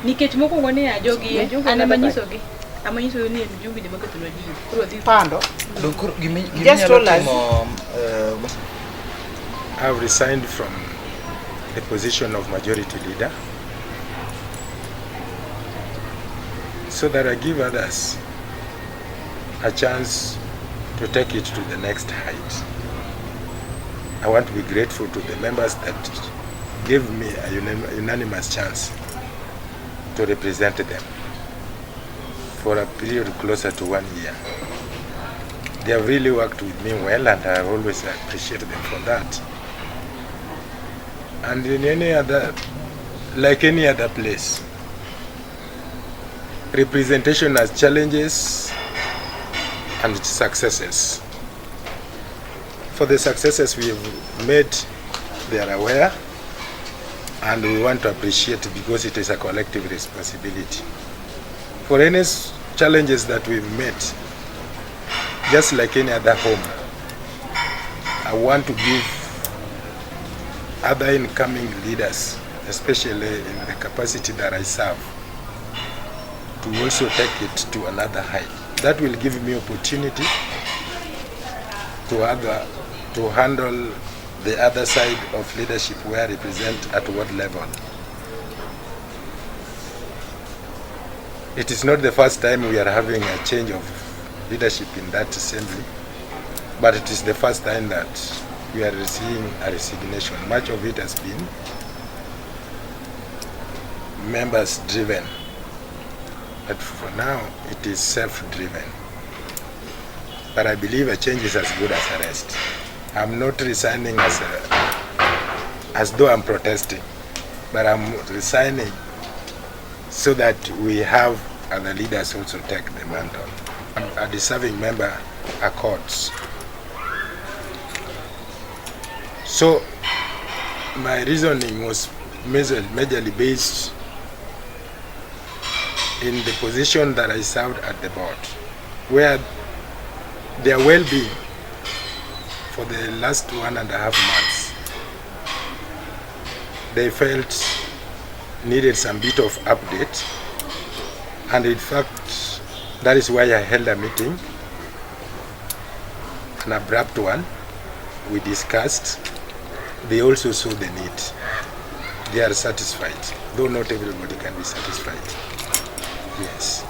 Nikech moko ngone ajogi ana manyisogi amanyiso ni mjumbe ni maketo na dini kuro dhi pando I have resigned from the position of majority leader so that I give others a chance to take it to the next height. I want to be grateful to the members that gave me a unanimous chance to represent them for a period closer to 1 year. They have really worked with me well, and I always appreciate them for that. And in any other, like any other place, representation has challenges and successes. For the successes we have made, they are aware, and we want to appreciate it because it is a collective responsibility. For any challenges that we've met, just like any other home, I want to give other incoming leaders, especially in the capacity that I serve, to also take it to another height. That will give me opportunity to handle the other side of leadership, where I represent at what level. It is not the first time we are having a change of leadership in that assembly, but it is the first time that we are seeing a resignation. Much of it has been members driven, but for now it is self-driven. But I believe a change is as good as a rest. I'm not resigning as though I'm protesting, but I'm resigning so that we have other leaders also take the mantle. A deserving member, Okoth. So my reasoning was majorly based in the position that I served at the board, where their well-being for the last 1.5 months, they felt needed some bit of update, and in fact that is why I held a meeting, an abrupt one. We discussed. They also saw the need. They are satisfied, though not everybody can be satisfied. Yes.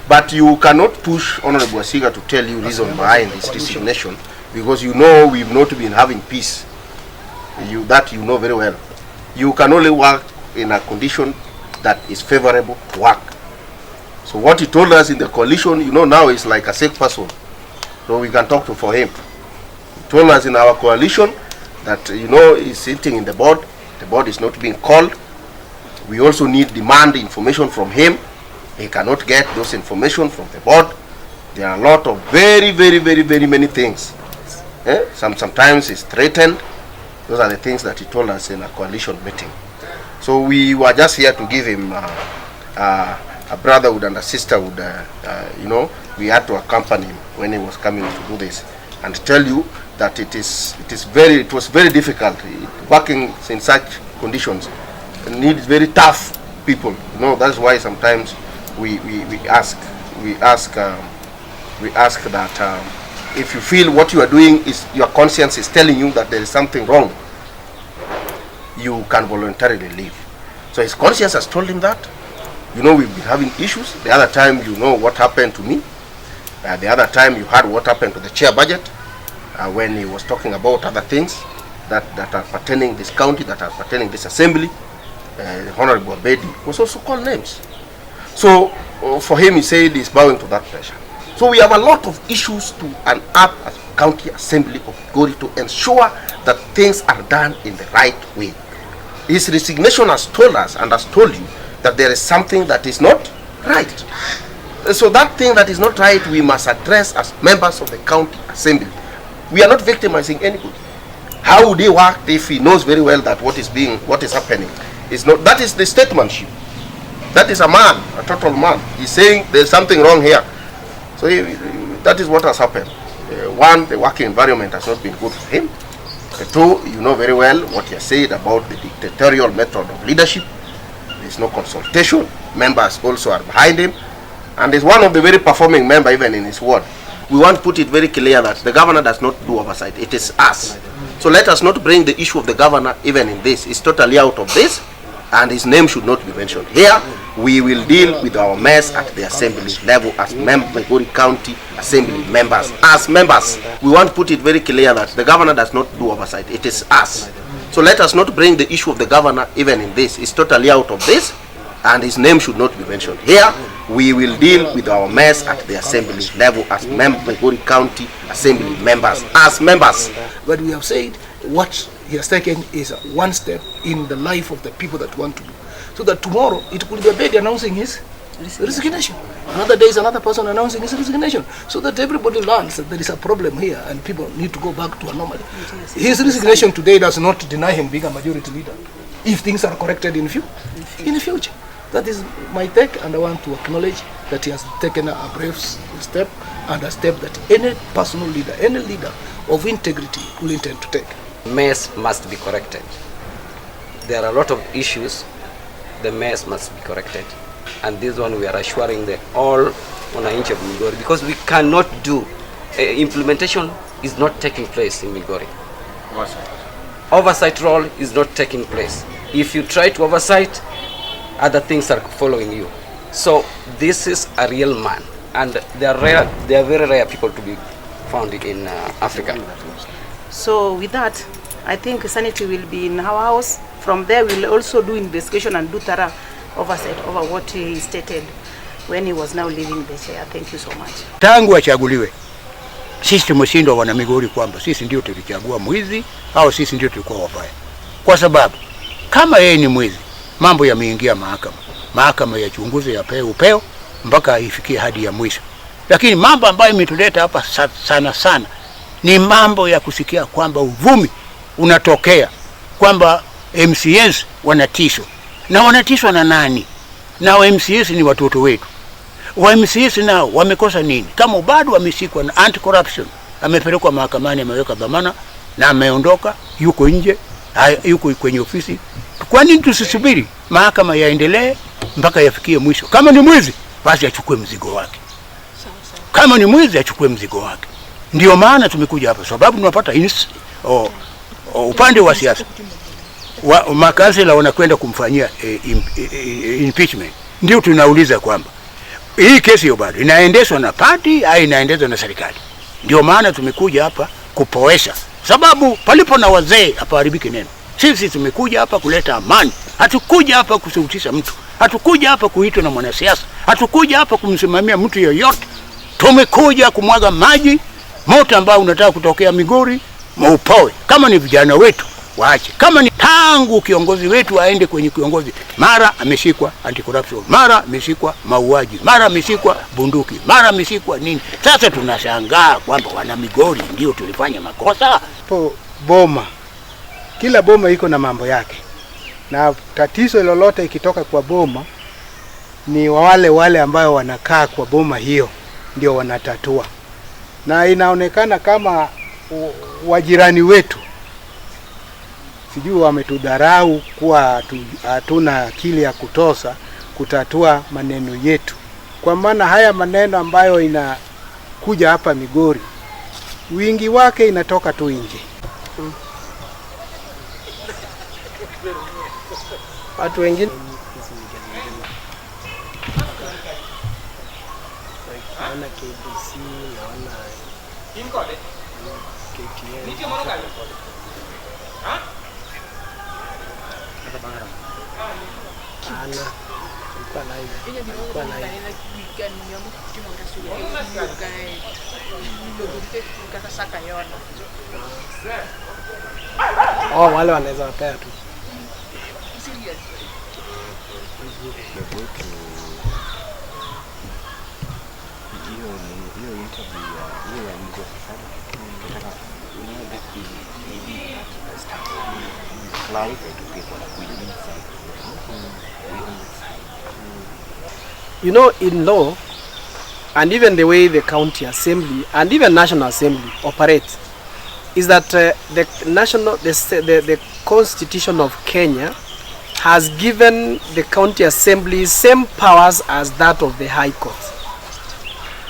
But you cannot push Honorable Asiga to tell you reason behind this resignation, because you know we've not been having peace. That you know very well. You can only work in a condition that is favorable to work. So what he told us in the coalition, you know, now is like a sick person. So we can talk to for him. He told us in our coalition that, you know, he's sitting in the board is not being called. We also need demand information from him. He cannot get those information from the board. There are a lot of very many things. Sometimes he's threatened. Those are the things that he told us in a coalition meeting. So we were just here to give him a brotherhood and a sisterhood. You know, we had to accompany him when he was coming to do this, and tell you that it was very difficult working in such conditions. It needs very tough people. You know, that's why sometimes we ask that if you feel what you are doing is your conscience is telling you that there is something wrong, you can voluntarily leave. So his conscience has told him that. You know, we've been having issues. The other time, you know what happened to me. The other time, you heard what happened to the chair budget when he was talking about other things that are pertaining this county, that are pertaining this assembly. Honorable Obado was also called names. So for him, he said he's bowing to that pressure. So we have a lot of issues to an up as county assembly of Gori to ensure that things are done in the right way. His resignation has told us and has told you that there is something that is not right. So that thing that is not right, we must address as members of the county assembly. We are not victimizing anybody. How would he work if he knows very well that what is happening is not? That is the statesmanship. That is a man, a total man. He's saying there's something wrong here. So that is what has happened. One, the working environment has not been good for him. Two, you know very well what he has said about the dictatorial method of leadership. There's no consultation. Members also are behind him. And he's one of the very performing members even in his ward. We want to put it very clear that the governor does not do oversight. It is us. So let us not bring the issue of the governor even in this. It's totally out of this, and his name should not be mentioned here. We will deal with our mess at the assembly level as Migori County Assembly members. As members, we want to put it very clear that the governor does not do oversight. It is us. So let us not bring the issue of the governor even in this. It's totally out of this, and his name should not be mentioned here. We will deal with our mess at the assembly level as Migori County Assembly members. As members. But we have said what he has taken is one step in the life of the people that want to do. So that tomorrow it could be a baby announcing his resignation. Another day is another person announcing his resignation. So that everybody learns that there is a problem here and people need to go back to a normal. His resignation today does not deny him being a majority leader if things are corrected in the future. That is my take, and I want to acknowledge that he has taken a brave step and a step that any personal leader, any leader of integrity will intend to take. Mess must be corrected. There are a lot of issues. The mess must be corrected, and this one we are assuring the all wananchi of Migori, because we cannot do implementation is not taking place in Migori. Oversight role is not taking place. If you try to oversight, other things are following you. So this is a real man, and they are rare. They are very rare people to be found in Africa. So with that, I think sanity will be in our house. From there, we'll also do investigation and do thorough oversight over what he stated when he was now leaving the chair. Thank you so much. Tangu achaguliwe, sisi tumeshindwa wana Migori kwamba sisi ndio tulichagua mwizi au sisi ndio tulikuwa wabaya. Kwa sababu kama yeye ni mwizi, mambo yameingia mahakama. Mahakama yachunguze, yapewe upeo mpaka ifikie hadi ya mwisho. Lakini mambo ambayo imetuleta hapa sana ni mambo ya kusikia kwamba uvumi unatokea kwamba MCS wanatishwa. Na wanatishwa na nani? Na MCS ni watoto wetu. Wa MCS nao wamekosa nini? Kama Obado ameshikwa na anti-corruption, amepelekwa mahakamani, ameweka dhamana na ameondoka, yuko nje, yuko kwenye ofisi. Kwa nini tusisubiri mahakama yaendelee mpaka yafikie mwisho? Kama ni mwizi, basi achukue mzigo wake. Kama ni mwizi, achukue mzigo wake. Ndio maana tumekuja hapa, sababu tunapata upande wa siasa makansela wanakwenda kumfanyia impeachment. Ndio tunauliza kwamba hii kesi ya Obado inaendeshwa na party au inaendeshwa na serikali? Ndio maana tumekuja hapa kupoesha, sababu palipo na wazee hapaharibiki neno. Sisi tumekuja hapa kuleta amani. Hatukuja hapa kusutisha mtu. Hatukuja hapa kuitwa na mwanasiasa. Hatukuja hapa kumsimamia mtu yoyote. Tumekuja kumwaga maji moto ambao unataka kutokea Migori, maupoe. Kama ni vijana wetu waache. Kama ni tangu kiongozi wetu aende kwenye kiongozi, mara ameshikwa anti-corruption, mara ameshikwa mauaji, mara ameshikwa bunduki, mara ameshikwa nini. Sasa tunashangaa kwamba wana Migori ndio tulifanya makosa. Boma, kila boma iko na mambo yake, na tatizo lolote ikitoka kwa boma ni wale ambao wanakaa kwa boma hiyo ndio wanatatua. Na inaonekana kama wajirani wetu sijui wametudharau kuwa hatuna akili ya kutosha kutatua maneno yetu. Kwa maana haya maneno ambayo inakuja hapa Migori, wingi wake inatoka tu nje. Watu wengine naona KBC, naona wale wanaweza wapea tu. Clarify to people that we inside. We on the side. You know, in law, and even the way the county assembly and even national assembly operates, is that the constitution of Kenya has given the county assembly same powers as that of the high court,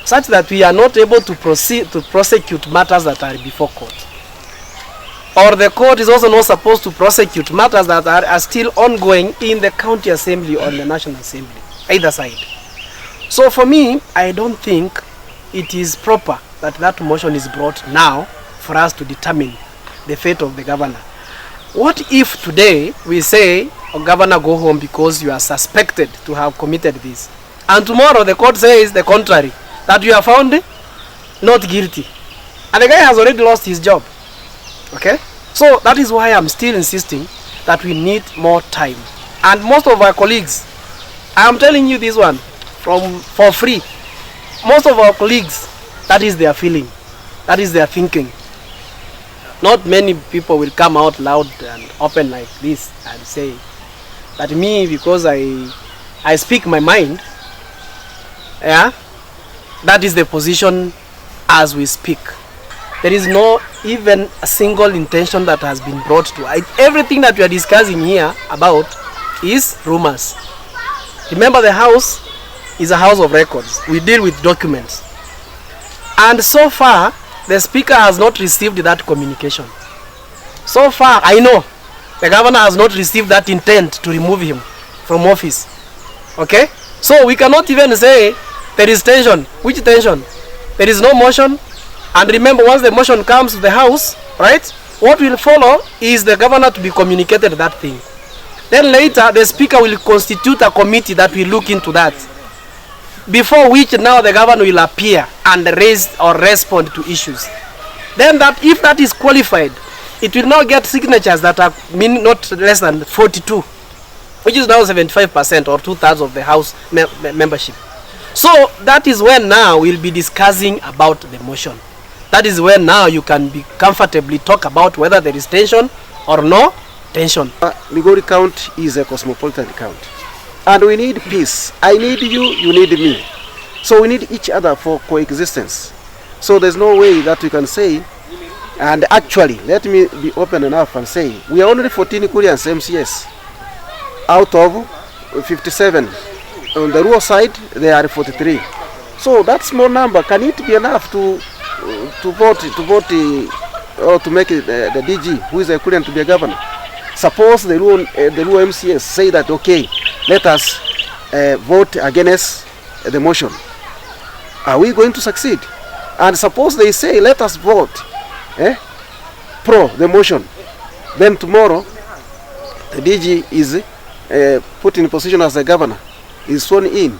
such that we are not able to proceed to prosecute matters that are before court. Or the court is also not supposed to prosecute matters that are still ongoing in the county assembly or the national assembly, either side. So for me, I don't think it is proper that that motion is brought now for us to determine the fate of the governor. What if today we say, oh, governor, go home because you are suspected to have committed this, and tomorrow the court says the contrary, that you are found not guilty, and the guy has already lost his job? Okay, so that is why I'm still insisting that we need more time. And most of our colleagues, I am telling you this one for free, most of our colleagues, that is their feeling, that is their thinking. Not many people will come out loud and open like this and say that me, because I speak my mind, yeah, that is the position as we speak. There is no even a single intention that has been brought to it. Everything that we are discussing here about is rumors. Remember, the house is a house of records. We deal with documents. And so far, the speaker has not received that communication. So far, I know the governor has not received that intent to remove him from office. Okay? So we cannot even say there is tension. Which tension? There is no motion. And remember, once the motion comes to the house, right, what will follow is the governor to be communicated that thing. Then later, the speaker will constitute a committee that will look into that, before which now the governor will appear and raise or respond to issues. Then that, if that is qualified, it will now get signatures that are not less than 42, which is now 75% or 2/3 of the house membership. So that is when now we'll be discussing about the motion. That is when now you can be comfortably talk about whether there is tension or no tension. Migori County is a cosmopolitan county, and we need peace. I need you, you need me. So we need each other for coexistence. So there's no way that we can say, and actually, let me be open enough and say, we are only 14 Koreans MCS out of 57. On the rural side, there are 43. So that small number, can it be enough to vote or to make it, the DG, who is a Korean, to be a governor? Suppose the rural MCS say that, okay, let us vote against the motion. Are we going to succeed? And suppose they say, let us vote pro the motion. Then tomorrow, the DG is put in position as the governor, is sworn in.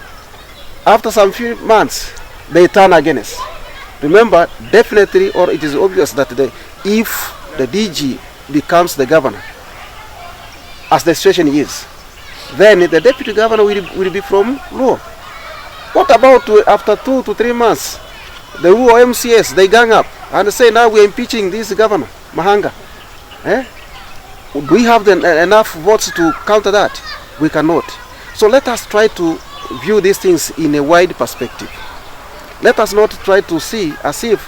After some few months, they turn against. Remember, definitely, or it is obvious that if the DG becomes the governor, as the situation is, then the deputy governor will be from Luo. What about after 2 to 3 months, the Luo MCS, they gang up and say, now we are impeaching this governor, Mahanga. Do we have enough votes to counter that? We cannot. So let us try to view these things in a wide perspective. Let us not try to see as if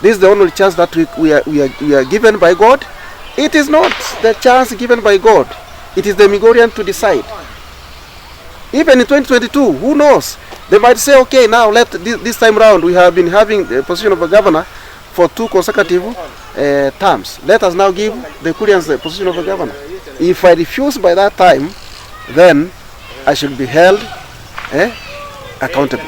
this is the only chance that we are given by God. It is not the chance given by God. It is the Migorian to decide. Even in 2022, who knows? They might say, okay, now this time round we have been having the position of a governor for 2 consecutive terms. Let us now give the Koreans the position of a governor. If I refuse by that time, then I should be held accountable.